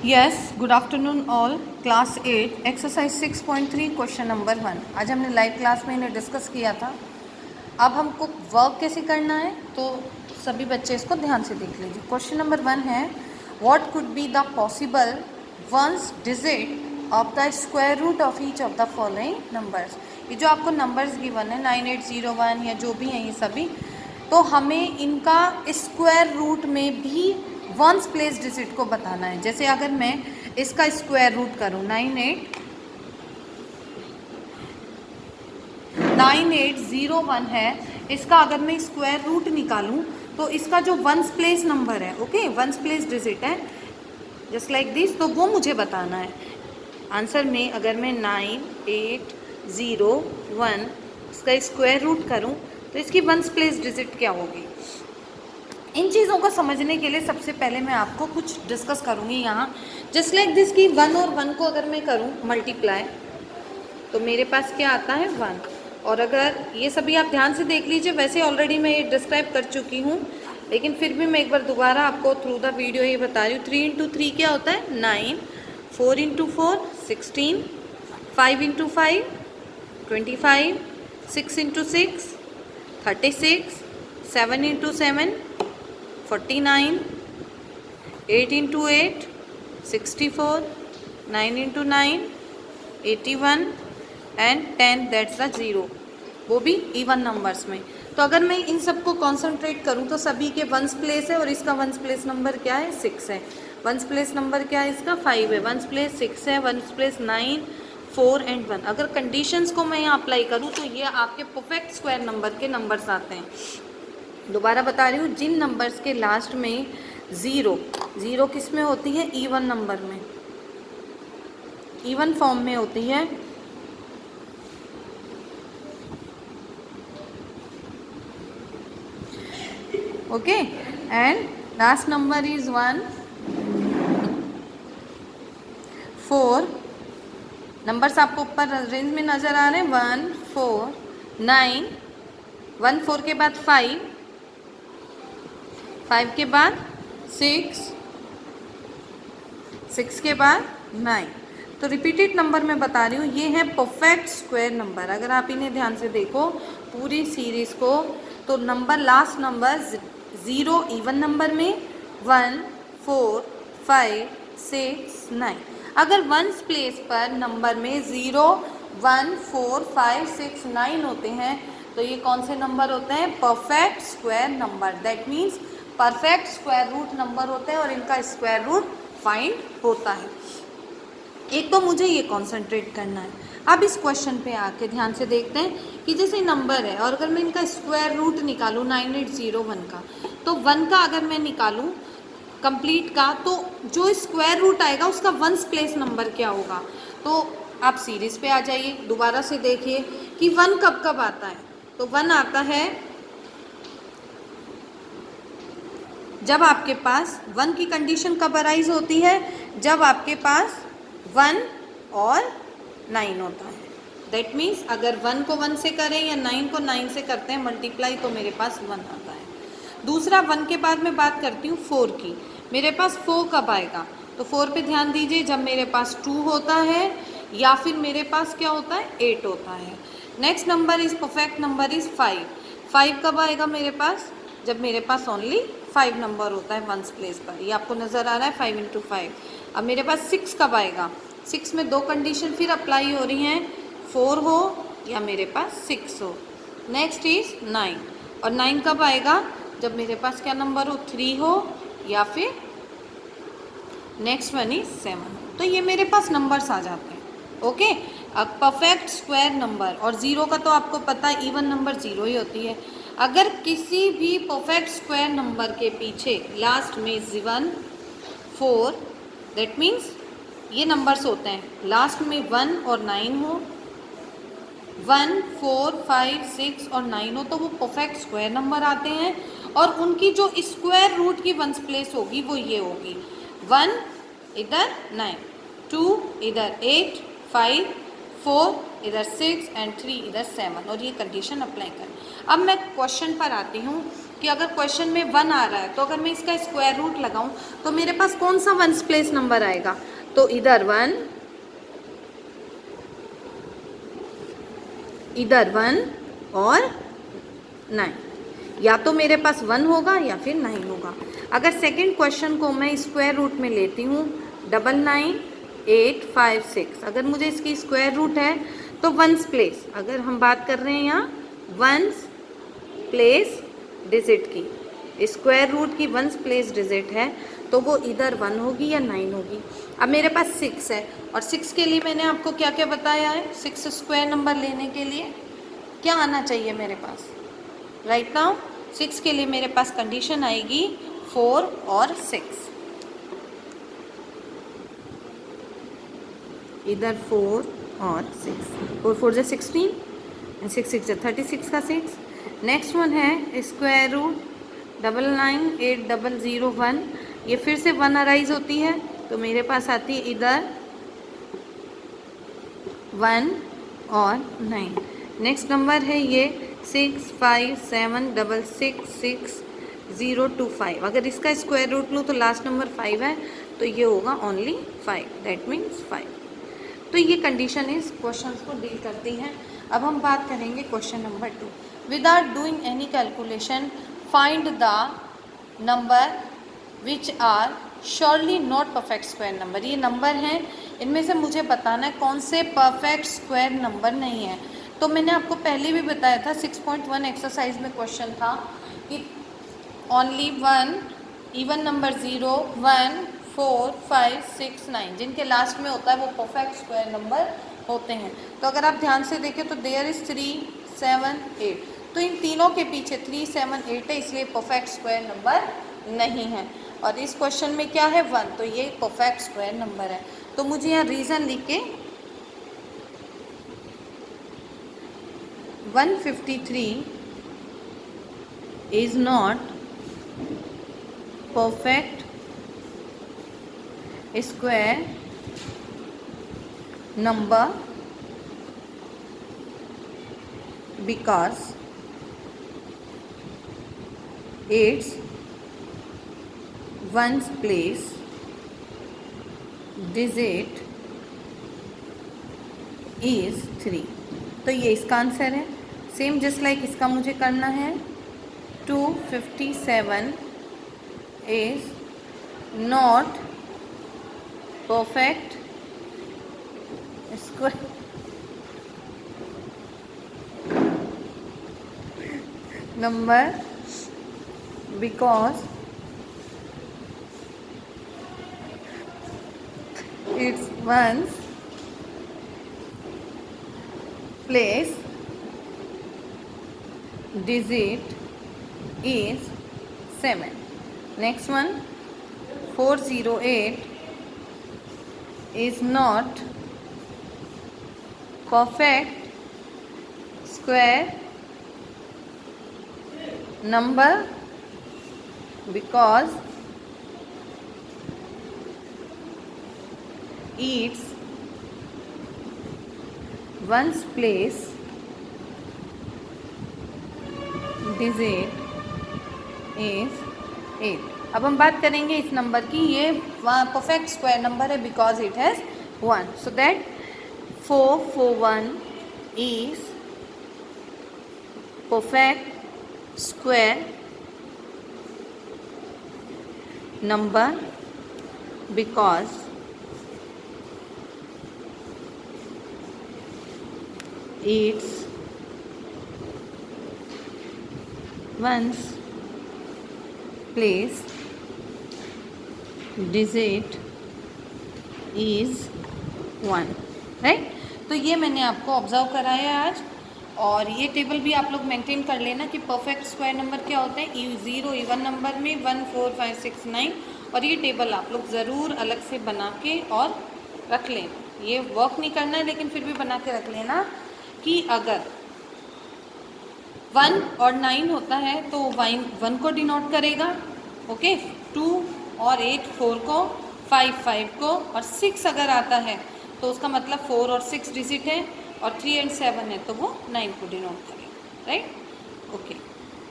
Yes, good afternoon all. Class 8 exercise 6.3 question number 1। आज हमने live class में इन्हें डिस्कस किया था। अब हमको वर्क कैसे करना है, तो सभी बच्चे इसको ध्यान से देख लीजिए। क्वेश्चन नंबर 1 है, what could be the possible ones digit of the square root of each of the following numbers. ये जो आपको नंबर्स गिवन है 9801 या जो भी हैं ये सभी, तो हमें इनका स्क्वायर रूट में भी वंस प्लेस डिजिट को बताना है। जैसे अगर मैं इसका स्क्वायर रूट करूँ 9801 है, इसका अगर मैं स्क्वायर रूट निकालूं तो इसका जो वंस प्लेस नंबर है, ओके, वंस प्लेस डिजिट है जस्ट लाइक दिस, तो वो मुझे बताना है। आंसर में अगर मैं 9801 इसका स्क्वायर रूट करूं तो इसकी वंस प्लेस डिजिट क्या होगी। इन चीज़ों को समझने के लिए सबसे पहले मैं आपको कुछ डिस्कस करूँगी यहाँ। जस्ट लाइक दिस की 1 और 1 को अगर मैं करूँ मल्टीप्लाई, तो मेरे पास क्या आता है 1। और अगर ये सभी आप ध्यान से देख लीजिए, वैसे ऑलरेडी मैं ये डिस्क्राइब कर चुकी हूँ, लेकिन फिर भी मैं एक बार दोबारा आपको थ्रू द वीडियो ये बता रही हूँ। 3 इंटू 3 क्या होता है 9, 4 into 4 16, 5 into 5 25, 6 into 6 36, 7 into 7 49, 8 into 8 64, 9 into 9 81 and 10 that's the 0, वो भी इवन नंबर्स में। तो अगर मैं इन सबको कॉन्सेंट्रेट करूं तो सभी के वंस प्लेस है, और इसका वंस प्लेस नंबर क्या है 6 है। वंस प्लेस नंबर क्या है इसका 5 है, वंस प्लेस 6 है, वंस प्लेस 9 4 एंड 1। अगर कंडीशंस को मैं यहाँ अप्लाई करूँ तो ये आपके परफेक्ट स्क्वायर नंबर के नंबर्स आते हैं। दोबारा बता रही हूँ, जिन नंबर्स के लास्ट में ज़ीरो किस में होती है इवन नंबर में, इवन फॉर्म में होती है, okay, and last number is 1 4। Numbers आपको ऊपर रेंज में नज़र आ रहे हैं 1 4 9, 1 4 के बाद 5 के बाद 6 के बाद 9। तो रिपीटेड नंबर मैं बता रही हूँ, ये है परफेक्ट स्क्वायर नंबर। अगर आप इन्हें ध्यान से देखो पूरी सीरीज़ को, तो number last number 0 even number में, 1 4 5 6 9। अगर वंस प्लेस पर नंबर में 0 1 4 5 6 9 होते हैं तो ये कौन से नंबर होते हैं perfect square number. That means perfect square root number होते हैं और इनका स्क्वायर रूट फाइंड होता है। एक तो मुझे ये कॉन्सेंट्रेट करना है। अब इस क्वेश्चन पे आके ध्यान से देखते हैं कि जैसे नंबर है और अगर मैं इनका स्क्वायर रूट निकालूँ 9801 का, तो 1 का अगर मैं निकालूँ कंप्लीट का, तो जो स्क्वायर रूट आएगा उसका वंस प्लेस नंबर क्या होगा। तो आप सीरीज़ पे आ जाइए, दोबारा से देखिए कि 1 कब कब आता है। तो 1 आता है जब आपके पास 1 की कंडीशन कब अराइज होती है, जब आपके पास 1 और 9 होता है। दैट मीन्स अगर 1 को 1 से करें या 9 को 9 से करते हैं मल्टीप्लाई, तो मेरे पास 1 आता है। दूसरा 1 के बाद मैं बात करती हूँ 4 की, मेरे पास 4 कब आएगा। तो 4 पे ध्यान दीजिए, जब मेरे पास 2 होता है या फिर मेरे पास क्या होता है 8 होता है। Next number is perfect number is 5 कब आएगा मेरे पास, जब मेरे पास ओनली 5 नंबर होता है वंस प्लेस पर। ये आपको नज़र आ रहा है 5 इंटू 5। अब मेरे पास 6 कब आएगा, 6 में 2 कंडीशन फिर अप्लाई हो रही हैं, 4 हो या मेरे पास 6 हो। नेक्स्ट इज 9, और 9 कब आएगा, जब मेरे पास क्या नंबर हो 3 हो या फिर नेक्स्ट वन इज 7। तो ये मेरे पास नंबर्स आ जाते हैं, ओके। अब परफेक्ट स्क्वायर नंबर, और 0 का तो आपको पता है इवन नंबर 0 ही होती है। अगर किसी भी परफेक्ट स्क्वायर नंबर के पीछे लास्ट में 1 4, दैट मीन्स ये नंबर्स होते हैं लास्ट में 1 और 9 हो, 1 4 5 6 और 9 हो, तो वो परफेक्ट स्क्वायर नंबर आते हैं। और उनकी जो स्क्वायर रूट की वंस प्लेस होगी वो ये होगी 1 इधर 9, 2 इधर 8, 5 4 इधर 6 एंड 3 इधर 7, और ये कंडीशन अप्लाई करें। अब मैं क्वेश्चन पर आती हूँ कि अगर क्वेश्चन में 1 आ रहा है तो अगर मैं इसका स्क्वायर रूट लगाऊं तो मेरे पास कौन सा वंस प्लेस नंबर आएगा, तो इधर 1 और 9, या तो मेरे पास 1 होगा या फिर 9 होगा। अगर सेकंड क्वेश्चन को मैं स्क्वायर रूट में लेती हूँ 99856, अगर मुझे इसकी स्क्वायर रूट है तो वंस प्लेस, अगर हम बात कर रहे हैं यहाँ वंस प्लेस डिजिट की, स्क्वायर रूट की वंस प्लेस डिजिट है तो वो इधर 1 होगी या 9 होगी। अब मेरे पास 6 है और 6 के लिए मैंने आपको क्या क्या बताया है, 6 स्क्वायर नंबर लेने के लिए क्या आना चाहिए मेरे पास, राइट नाउ 6 के लिए मेरे पास कंडीशन आएगी 4 और 6, इधर 4 और 6, 4 4 जा 16 एंड 6 6 जा 36 का 6। नेक्स्ट वन है स्क्वायर रूट 99801, ये फिर से 1 अराइज होती है तो मेरे पास आती है इधर 1 और 9। नेक्स्ट नंबर है ये 657666025, अगर इसका स्क्वायर रूट लूँ तो लास्ट नंबर 5 है तो ये होगा ओनली 5, दैट मीन्स 5। तो ये कंडीशन इस क्वेश्चन को डील करती हैं। अब हम बात करेंगे question number 2, without doing any calculation find the number which are surely not perfect square number. ये नंबर हैं, इनमें से मुझे बताना है कौन से परफेक्ट स्क्वायर नंबर नहीं है। तो मैंने आपको पहले भी बताया था 6.1 एक्सरसाइज में क्वेश्चन था कि ओनली 1 इवन नंबर 0 1 4 5 6 9 जिनके लास्ट में होता है वो परफेक्ट स्क्वायर नंबर होते हैं। तो अगर आप ध्यान से देखें तो देयर इज 3 7 8, तो इन तीनों के पीछे 3 7 8 है, इसलिए परफेक्ट स्क्वायर नंबर नहीं है। और इस क्वेश्चन में क्या है 1, तो ये परफेक्ट स्क्वायर नंबर है। तो मुझे यहाँ रीज़न लिख के 153 is not perfect square number because its ones place digit is 3। तो ये इसका आंसर है। सेम जस्ट लाइक इसका मुझे करना है 257 is not perfect square number because its ones place digit is 7। Next one 408 is not perfect square number because its ones place digit is 8। अब हम बात करेंगे इस नंबर की, ये परफेक्ट स्क्वायर नंबर है because it has 1, so that 441 is perfect square number because its ones place digit is 1, right. तो ये मैंने आपको ऑब्जर्व कराया है आज, और ये टेबल भी आप लोग मेंटेन कर लेना कि परफेक्ट स्क्वायर नंबर क्या होते हैं। 0 इवन नंबर में 1 4 5 6 9, और ये टेबल आप लोग ज़रूर अलग से बना के और रख लें। ये वर्क नहीं करना है लेकिन फिर भी बना के रख लेना कि अगर 1 और 9 होता है तो 1 को डिनोट करेगा, ओके, 2 और 8 4 को, 5 5 को, और 6 अगर आता है तो उसका मतलब 4 और 6 डिजिट है, और 3 और 7 है तो वो 9 को डिनोट करेगा, राइट, ओके।